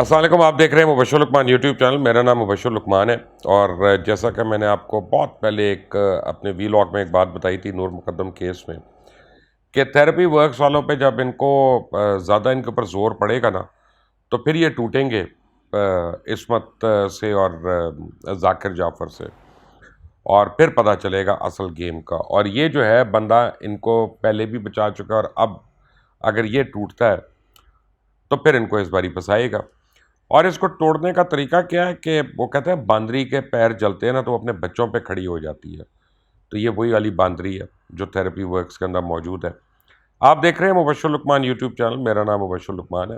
अस्सलाम वालेकुम। आप देख रहे हैं मुबश्शिर लुकमान यूट्यूब चैनल। मेरा नाम मुबश्शिर लुकमान है और जैसा कि मैंने आपको बहुत पहले एक अपने वीलॉग में एक बात बताई थी नूर मुकद्दम केस में कि थेरेपी वर्क्स वालों पे जब इनको ज़्यादा इनके ऊपर जोर पड़ेगा ना तो फिर ये टूटेंगे इस्मत से और जाकिर जाफ़र से, और फिर पता चलेगा असल गेम का। और ये जो है बंदा इनको पहले भी बचा चुका है और अब अगर ये टूटता है तो फिर इनको इस बारी फंसाएगा। और इसको तोड़ने का तरीका क्या है कि वो कहते हैं बांदरी के पैर जलते हैं ना तो वो अपने बच्चों पे खड़ी हो जाती है। तो ये वही वाली बांदरी है जो थेरेपी वर्क्स के अंदर मौजूद है। आप देख रहे हैं मुबश्शिर लुकमान यूट्यूब चैनल। मेरा नाम मुबश्शिर लुकमान है।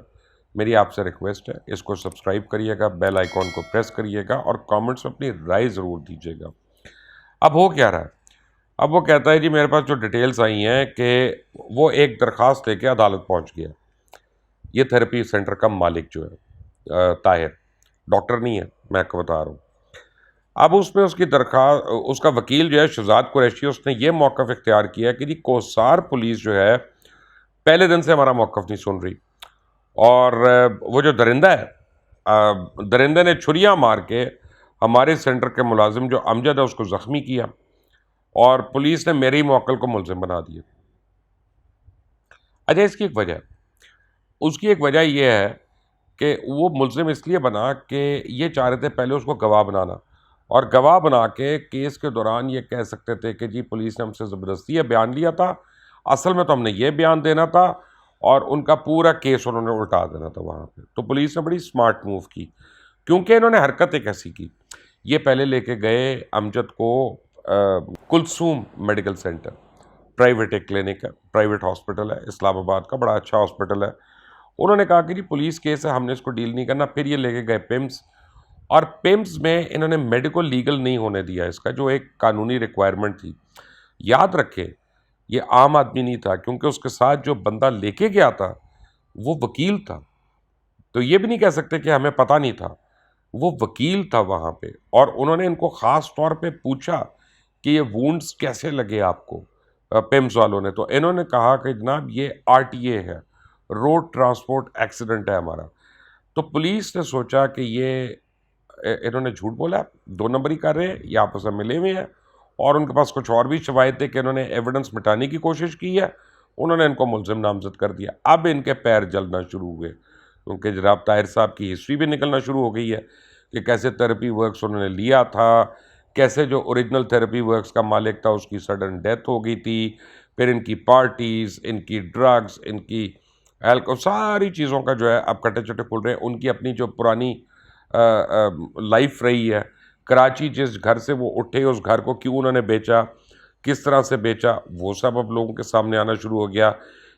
मेरी आपसे रिक्वेस्ट है, इसको सब्सक्राइब करिएगा, बेल आइकॉन को प्रेस करिएगा और कमेंट्स में अपनी राय ज़रूर दीजिएगा। अब हो क्या रहा है? अब वो कहता है जी मेरे पास जो डिटेल्स आई हैं कि वो एक दरख्वास्त लेके अदालत पहुंच गया। ये थेरेपी सेंटर का मालिक जो है ताहिर, डॉक्टर नहीं है, मैं आपको बता रहा हूँ। अब उसमें उसकी दरख्वास्त, उसका वकील जो है शहजाद कुरैशी, उसने ये मौक़िफ़ इख्तियार किया कि जी कोसार पुलिस जो है पहले दिन से हमारा मौक़िफ़ नहीं सुन रही। और वो जो दरिंदा है, दरिंदे ने छुरियाँ मार के हमारे सेंटर के मुलाजिम जो अमजद है उसको ज़ख्मी किया और पुलिस ने मेरे ही मौक्किल को मुलज़िम बना दिया। अच्छा, इसकी एक वजह, उसकी एक वजह यह है कि वो मुलज़िम इसलिए बना कि ये चाह रहे थे पहले उसको गवाह बनाना, और गवाह बना के केस के दौरान ये कह सकते थे कि जी पुलिस ने हमसे ज़बरदस्ती ये बयान लिया था, असल में तो हमने ये बयान देना था, और उनका पूरा केस उन्होंने उल्टा देना था वहाँ पे। तो पुलिस ने बड़ी स्मार्ट मूव की, क्योंकि इन्होंने हरकत एक ऐसी की। ये पहले लेके गए अमजद को कुलसूम मेडिकल सेंटर, प्राइवेट एक क्लिनिक है, प्राइवेट हॉस्पिटल है, इस्लामाबाद का बड़ा अच्छा हॉस्पिटल है। उन्होंने कहा कि जी पुलिस केस है, हमने इसको डील नहीं करना। फिर ये लेके गए पिम्स, और पिम्स में इन्होंने मेडिकल लीगल नहीं होने दिया इसका, जो एक कानूनी रिक्वायरमेंट थी। याद रखें, ये आम आदमी नहीं था, क्योंकि उसके साथ जो बंदा लेके गया था वो वकील था। तो ये भी नहीं कह सकते कि हमें पता नहीं था, वो वकील था वहाँ पे। और उन्होंने इनको ख़ास तौर पे पूछा कि ये वुंड्स कैसे लगे आपको, पिम्स वालों ने। तो इन्होंने कहा कि जनाब ये RTA है, रोड ट्रांसपोर्ट एक्सीडेंट है हमारा। तो पुलिस ने सोचा कि ये इन्होंने झूठ बोला, दो नंबरी कर रहे हैं, ये आपस में मिले हुए हैं, और उनके पास कुछ और भी शवाहिद थे कि इन्होंने एविडेंस मिटाने की कोशिश की है। उन्होंने इनको मुलजिम नामजद कर दिया। अब इनके पैर जलना शुरू हुए, क्योंकि जनाब ताहिर साहब की हिस्ट्री भी निकलना शुरू हो गई है कि कैसे थेरेपी वर्क्स उन्होंने लिया था, कैसे जो ओरिजिनल थेरेपी वर्क्स का मालिक था उसकी सडन डेथ हो गई थी, फिर इनकी पार्टीज़, इनकी ड्रग्स, इनकी एल्को, सारी चीज़ों का जो है अब कटे चटे खुल रहे हैं। उनकी अपनी जो पुरानी लाइफ रही है, कराची जिस घर से वो उठे उस घर को क्यों उन्होंने बेचा, किस तरह से बेचा, वो सब अब लोगों के सामने आना शुरू हो गया।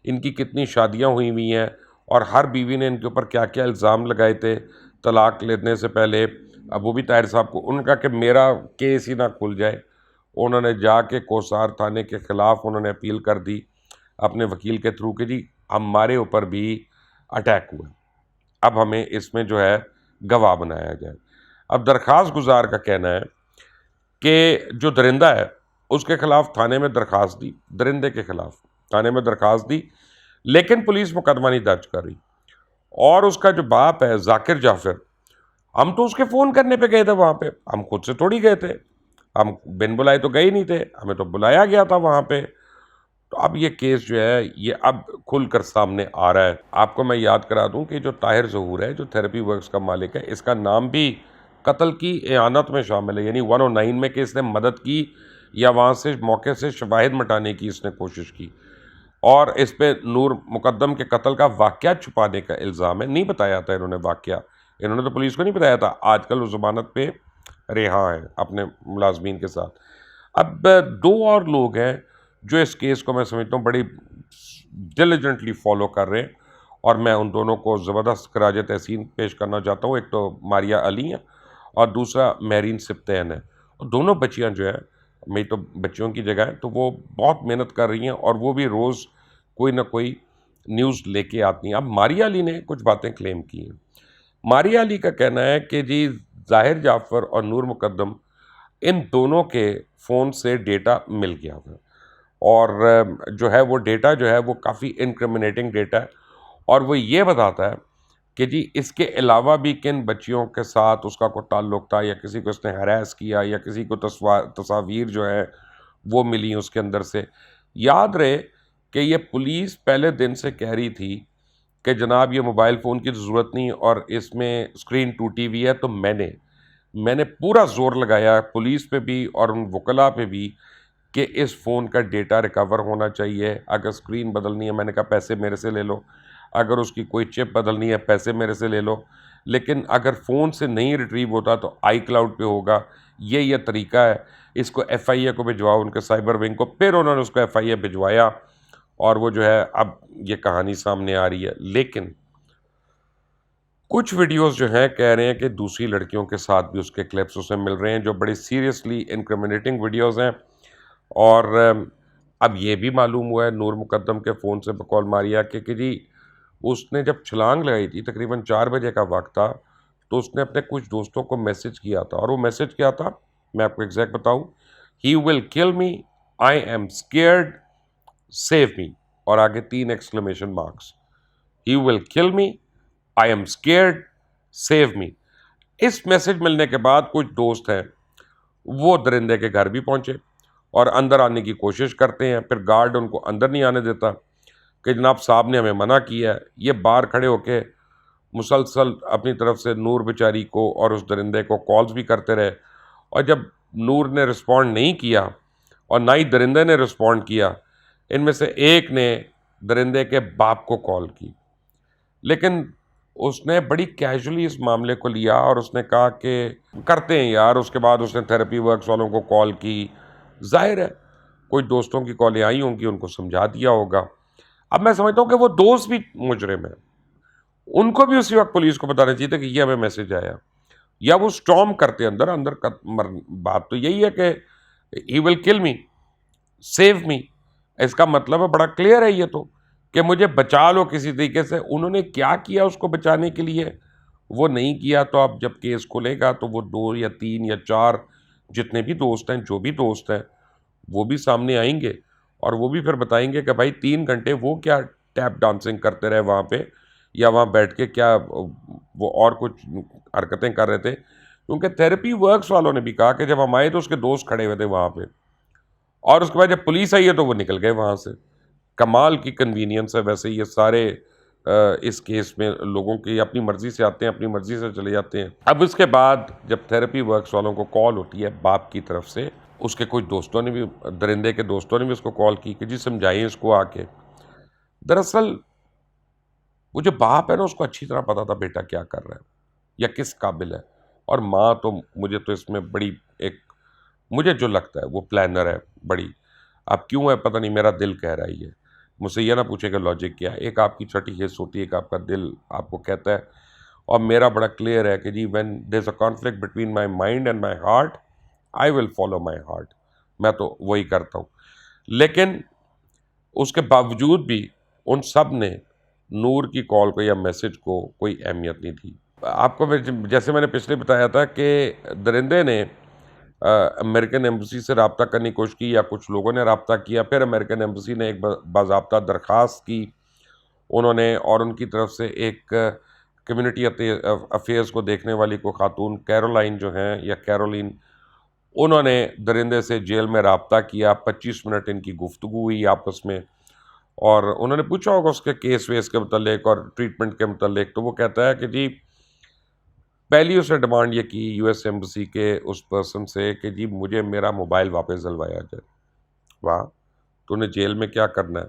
इनकी कितनी शादियां हुई हुई हैं और हर बीवी ने इनके ऊपर क्या क्या इल्ज़ाम लगाए थे तलाक लेने से पहले। अब वो भी ताहिर साहब को उन्होंने कहा कि मेरा केस ही ना खुल जाए, उन्होंने जाके कोसार थाने के ख़िलाफ़ उन्होंने अपील कर दी अपने वकील के थ्रू कि जी हमारे ऊपर भी अटैक हुआ, अब हमें इसमें जो है गवाह बनाया जाए। अब दरख्वास्त गुजार का कहना है कि जो दरिंदा है उसके खिलाफ थाने में दरख्वास्त दी, दरिंदे के खिलाफ थाने में दरख्वास्त दी, लेकिन पुलिस मुकदमा नहीं दर्ज कर रही। और उसका जो बाप है जाकिर जाफर, हम तो उसके फ़ोन करने पे गए थे वहाँ पे, हम खुद से थोड़ी गए थे, हम बिन बुलाए तो गए ही नहीं थे, हमें तो बुलाया गया था वहाँ पे। तो अब ये केस जो है ये अब खुलकर सामने आ रहा है। आपको मैं याद करा दूं कि जो ताहिर ज़हूर है, जो थेरेपी वर्क्स का मालिक है, इसका नाम भी कत्ल की एआनत में शामिल है, यानी 109 में कि इसने मदद की या वहाँ से मौके से शवाहिद मिटाने की इसने कोशिश की। और इस पे नूर मुकद्दम के कत्ल का वाक़या छुपाने का इल्ज़ाम है। नहीं बताया था इन्होंने वाक़या, इन्होंने तो पुलिस को नहीं बताया था। आजकल वो ज़मानत पे रिहा है अपने मुलाजमीन के साथ। अब दो और लोग हैं जो इस केस को मैं समझता हूँ बड़ी डिलिजेंटली फॉलो कर रहे हैं, और मैं उन दोनों को ज़बरदस्त खराज तहसीन पेश करना चाहता हूँ। एक तो मारिया अली है और दूसरा महरीन सिप्तैन है। और दोनों बच्चियाँ जो है, मेरी तो बच्चियों की जगह है, तो वो बहुत मेहनत कर रही हैं और वो भी रोज़ कोई ना कोई न्यूज़ लेके आती हैं। अब मारिया अली ने कुछ बातें क्लेम की हैं। मारिया अली का कहना है कि जी ज़ाहिर जाफ़र और नूर मुकद्दम, इन दोनों के फ़ोन से डेटा मिल गया था, और जो है वो डेटा जो है वो काफ़ी इनक्रिमिनेटिंग डेटा है, और वो ये बताता है कि जी इसके अलावा भी किन बच्चियों के साथ उसका कोई ताल्लुक़ था, या किसी को उसने हरास किया, या किसी को तस्वीर जो है वो मिली उसके अंदर से। याद रहे कि ये पुलिस पहले दिन से कह रही थी कि जनाब ये मोबाइल फ़ोन की ज़रूरत नहीं और इसमें स्क्रीन टूटी हुई है। तो मैंने पूरा ज़ोर लगाया पुलिस पे भी और उन वकला पे भी कि इस फ़ोन का डेटा रिकवर होना चाहिए। अगर स्क्रीन बदलनी है, मैंने कहा पैसे मेरे से ले लो। अगर उसकी कोई चिप बदलनी है, पैसे मेरे से ले लो। लेकिन अगर फ़ोन से नहीं रिट्रीव होता तो आई क्लाउड पे होगा। ये तरीका है। इसको एफआईए को भिजवाओ, उनके साइबर विंग को। फिर उन्होंने उसको एफआईए भिजवाया और वो जो है अब ये कहानी सामने आ रही है। लेकिन कुछ वीडियोस जो हैं कह रहे हैं कि दूसरी लड़कियों के साथ भी उसके क्लिप्स उसे मिल रहे हैं, जो बड़ी सीरियसली इनक्रिमिनेटिंग वीडियोस हैं। और अब ये भी मालूम हुआ है नूर मुकद्दम के फ़ोन से बकौल मारिया कि जी उसने जब छलांग लगाई थी, तकरीबन 4 बजे का वक्त था, तो उसने अपने कुछ दोस्तों को मैसेज किया था। और वो मैसेज क्या था, मैं आपको एग्जैक्ट बताऊं, he will kill me, I am scared, save me, और आगे 3 exclamation marks. He will kill me, I am scared, save me. इस मैसेज मिलने के बाद कुछ दोस्त हैं वो दरिंदे के घर भी पहुंचे और अंदर आने की कोशिश करते हैं। फिर गार्ड उनको अंदर नहीं आने देता कि जनाब साहब ने हमें मना किया है। ये बाहर खड़े होके मुसलसल अपनी तरफ से नूर बेचारी को और उस दरिंदे को कॉल्स भी करते रहे। और जब नूर ने रिस्पॉन्ड नहीं किया और ना ही दरिंदे ने रिस्पॉन्ड किया, इनमें से एक ने दरिंदे के बाप को कॉल की। लेकिन उसने बड़ी कैजुअली इस मामले को लिया और उसने कहा कि करते हैं यार। उसके बाद उसने थेरेपी वर्क्स वालों को कॉल की। जाहिर है कोई दोस्तों की कॉलें आई होंगी, उनको समझा दिया होगा। अब मैं समझता हूँ कि वो दोस्त भी मुजरिम है, उनको भी उसी वक्त पुलिस को बताना चाहिए था कि ये हमें मैसेज आया, या वो स्टॉर्म करते अंदर अंदर बात तो यही है कि he will kill me, save me. इसका मतलब है बड़ा क्लियर है ये तो, कि मुझे बचा लो किसी तरीके से। उन्होंने क्या किया उसको बचाने के लिए वो नहीं किया। तो अब जब केस खुलेगा तो वो 2 या 3 या 4 जितने भी दोस्त हैं, जो भी दोस्त हैं, वो भी सामने आएंगे और वो भी फिर बताएंगे कि भाई 3 घंटे वो क्या टैप डांसिंग करते रहे वहाँ पे, या वहाँ बैठ के क्या वो और कुछ हरकतें कर रहे थे। क्योंकि थेरेपी वर्क्स वालों ने भी कहा कि जब हम आए तो उसके दोस्त खड़े हुए थे वहाँ पे, और उसके बाद जब पुलिस आई है तो वो निकल गए वहाँ से। कमाल की कन्वीनियंस है। वैसे ये सारे इस केस में लोगों की अपनी मर्जी से आते हैं, अपनी मर्जी से चले जाते हैं। अब इसके बाद जब थेरेपी वर्क्स वालों को कॉल होती है बाप की तरफ से, उसके कुछ दोस्तों ने भी, दरिंदे के दोस्तों ने भी उसको कॉल की कि जी समझाइए इसको आके। दरअसल वो जो बाप है ना, उसको अच्छी तरह पता था बेटा क्या कर रहा है या किस काबिल है। और माँ तो मुझे तो इसमें बड़ी एक, मुझे जो लगता है वो प्लानर है बड़ी। अब क्यों है पता नहीं, मेरा दिल कह रहा है ये। मुझसे ये ना पूछे कि लॉजिक क्या है। एक आपकी छठी हिस्स होती है, एक आपका दिल आपको कहता है। और मेरा बड़ा क्लियर है कि जी when there is a conflict between my mind and my heart, I will follow my heart. मैं तो वही करता हूँ। लेकिन उसके बावजूद भी उन सब ने नूर की कॉल को या मैसेज को कोई अहमियत नहीं दी। आपको जैसे मैंने पिछले बताया था कि दरिंदे ने अमेरिकन एम्बेसी से रब्ता करने की कोशिश की, या कुछ लोगों ने रब्ता किया। फिर अमेरिकन एम्बेसी ने एक बाज़ाब्ता दरख्वास्त की उन्होंने, और उनकी तरफ से एक कम्युनिटी अफेयर्स को देखने वाली को खातून कैरोलाइन जो हैं, या कैरोलिन, उन्होंने दरिंदे से जेल में रब्ता किया। 25 मिनट इनकी गुफ्तगू हुई आपस में, और उन्होंने पूछा होगा उसके केस वेस के मतलब और ट्रीटमेंट के मतलब। तो वो कहता है कि जी पहली उसने डिमांड ये की यूएस एम्बेसी के उस पर्सन से कि जी मुझे मेरा मोबाइल वापस दिलवाया जाए। वाह, तूने जेल में क्या करना है?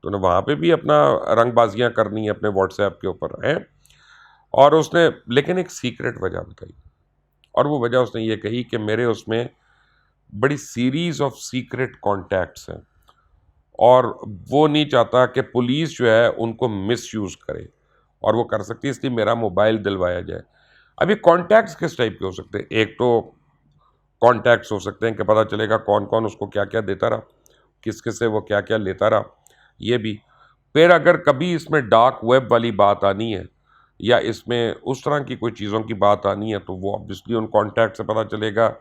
तूने वहाँ पे भी अपना रंगबाजियाँ करनी है अपने व्हाट्सएप के ऊपर हैं। और उसने लेकिन एक सीक्रेट वजह बताई, और वो वजह उसने ये कही कि मेरे उसमें बड़ी सीरीज ऑफ सीक्रेट कॉन्टैक्ट्स हैं, और वो नहीं चाहता कि पुलिस जो है उनको मिसयूज़ करे, और वो कर सकती है, इसलिए मेरा मोबाइल दिलवाया जाए। अभी कॉन्टैक्ट्स किस टाइप के हो सकते हैं? एक तो कॉन्टैक्ट्स हो सकते हैं कि पता चलेगा कौन कौन उसको क्या क्या देता रहा, किस किस से वो क्या क्या लेता रहा, ये भी। फिर अगर कभी इसमें डार्क वेब वाली बात आनी है, या इसमें उस तरह की कोई चीज़ों की बात आनी है, तो वो ऑब्वियसली उन कॉन्टैक्ट से पता चलेगा।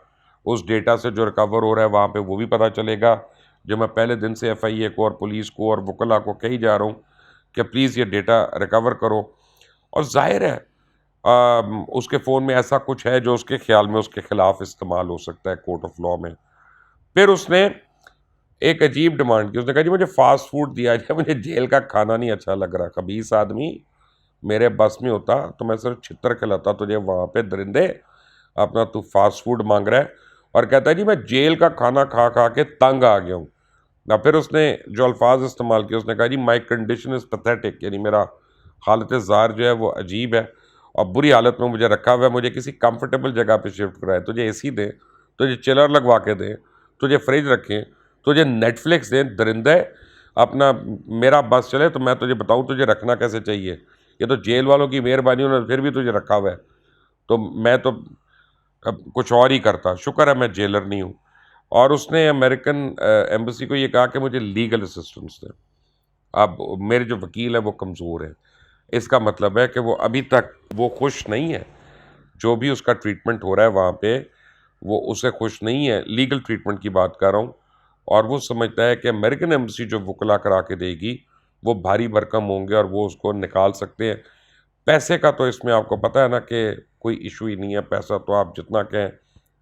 उस डेटा से जो रिकवर हो रहा है वहाँ पे वो भी पता चलेगा। जो मैं पहले दिन से एफआईए को और पुलिस को और वकला को कही जा रहा हूँ कि प्लीज़ ये डेटा रिकवर करो। और ज़ाहिर है उसके फ़ोन में ऐसा कुछ है जो उसके ख़्याल में उसके ख़िलाफ़ इस्तेमाल हो सकता है कोर्ट ऑफ लॉ में। फिर उसने एक अजीब डिमांड की, उसने कहा जी मुझे फ़ास्ट फ़ूड दिया जाए, मुझे जेल का खाना नहीं अच्छा लग रहा। ख़बीस आदमी, मेरे बस में होता तो मैं सिर्फ छितर खिलाता तुझे वहाँ पे दरिंदे, अपना तू फ़ास्ट फ़ूड मांग रहा है। और कहता है जी मैं जेल का खाना खा खा के तंग आ गया हूँ। ना फिर उसने जो अल्फाज इस्तेमाल किए, उसने कहा जी माई कंडीशन इज़ पथेटिक, यानी मेरा हालत ज़ार जो है वो अजीब है और बुरी हालत में मुझे रखा हुआ है, मुझे किसी कंफर्टेबल जगह पे शिफ्ट कराए, तुझे एसी दें, तुझे चिलर लगवा के दें, तुझे फ्रिज रखें, तुझे नेटफ्लिक्स दें, दरिंदे अपना मेरा बस चले तो मैं तुझे बताऊँ तुझे रखना कैसे चाहिए। ये तो जेल वालों की मेहरबानी, उन्होंने फिर भी तुझे रखा हुआ है, तो मैं तो अब कुछ और ही करता। शुक्र है मैं जेलर नहीं हूँ। और उसने अमेरिकन एम्बेसी को ये कहा कि मुझे लीगल असिस्टेंस दें। अब मेरे जो वकील है वो कमज़ोर है, इसका मतलब है कि वो अभी तक वो खुश नहीं है, जो भी उसका ट्रीटमेंट हो रहा है वहाँ पे वो उससे खुश नहीं है। लीगल ट्रीटमेंट की बात कर रहा हूँ। और वो समझता है कि अमेरिकन एम्बेसी जो वकला करा के देगी वो भारी भरकम होंगे और वो उसको निकाल सकते हैं। पैसे का तो इसमें आपको पता है ना कि कोई इशू ही नहीं है, पैसा तो आप जितना कहें,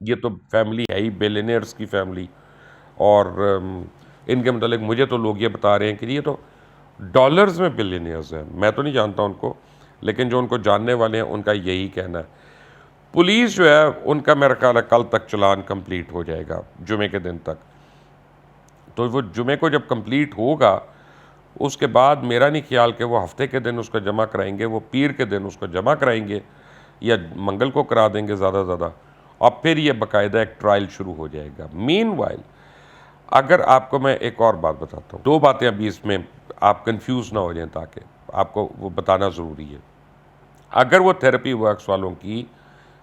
ये तो फैमिली है ही बिलियनियर्स की फैमिली। और इनके मतलब मुझे तो लोग ये बता रहे हैं कि ये तो डॉलर्स में बिलियनियर्स हैं। मैं तो नहीं जानता उनको, लेकिन जो उनको जानने वाले हैं उनका यही कहना है। पुलिस जो है उनका मेरा ख्याल है कल तक चालान कंप्लीट हो जाएगा, जुमे के दिन तक। तो वो जुमे को जब कंप्लीट होगा उसके बाद मेरा नहीं ख्याल कि वो हफ्ते के दिन उसको जमा कराएंगे, वो पीर के दिन उसको जमा कराएंगे या मंगल को करा देंगे ज़्यादा। और फिर ये बाकायदा एक ट्रायल शुरू हो जाएगा। मीनवाइल अगर आपको मैं एक और बात बताता हूँ, दो बातें अभी इसमें आप कंफ्यूज ना हो जाएं, ताकि आपको वो बताना ज़रूरी है। अगर वो थेरेपी वर्क्स वालों की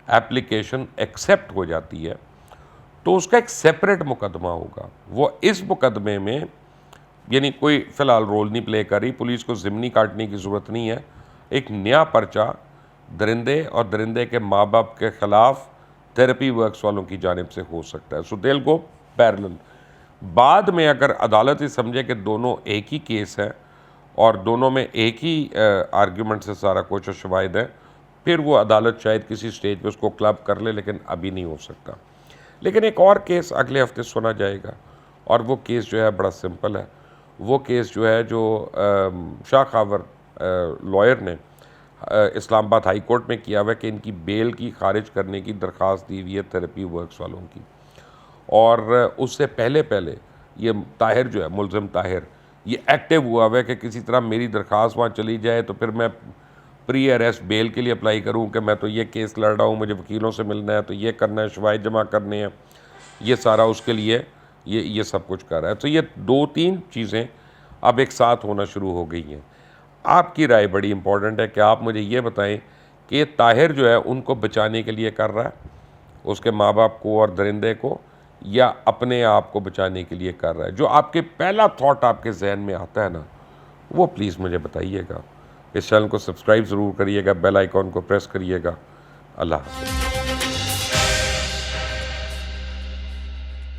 एप्लीकेशन एक्सेप्ट हो जाती है तो उसका एक सेपरेट मुकदमा होगा। वो इस मुकदमे में यानी कोई फ़िलहाल रोल नहीं प्ले कर रही, पुलिस को ज़िमनी काटने की ज़रूरत नहीं है। एक नया पर्चा दरिंदे और दरिंदे के माँ बाप के ख़िलाफ़ थेरेपी वर्क्स वालों की जानिब से हो सकता है। सो देल गो पैरेलल। बाद में अगर अदालत ही समझे कि दोनों एक ही केस है और दोनों में एक ही आर्ग्यूमेंट से सारा कुछ और शवाहिद है, फिर वो अदालत शायद किसी स्टेज पे उसको क्लब कर ले, लेकिन अभी नहीं हो सकता। लेकिन एक और केस अगले हफ्ते सुना जाएगा और वो केस जो है बड़ा सिंपल है। वो केस जो है जो शाह खावर लॉयर ने इस्लामाबाद हाई कोर्ट में किया हुआ है कि इनकी बेल की खारिज करने की दरख्वास्त दी हुई है थेरेपी वर्क्स वालों की। और उससे पहले पहले ये ताहिर जो है, मुलज़िम ताहिर, ये एक्टिव हुआ हुआ है कि किसी तरह मेरी दरख्वास्त वहाँ चली जाए तो फिर मैं प्री अरेस्ट बेल के लिए अप्लाई करूँ कि मैं तो ये केस लड़ रहा हूँ, मुझे वकीलों से मिलना है, तो ये करना है, शवाहिद जमा करने हैं, ये सारा उसके लिए ये सब कुछ कर रहा है। तो ये दो तीन चीज़ें अब एक साथ होना शुरू हो गई हैं। आपकी राय बड़ी इंपॉर्टेंट है कि आप मुझे ये बताएं कि ये ताहिर जो है उनको बचाने के लिए कर रहा है, उसके माँ बाप को और दरिंदे को, या अपने आप को बचाने के लिए कर रहा है। जो आपके पहला थॉट आपके जहन में आता है ना, वो प्लीज़ मुझे बताइएगा। इस चैनल को सब्सक्राइब ज़रूर करिएगा, बेल आइकॉन को प्रेस करिएगा। अल्लाह हाफ़िज़।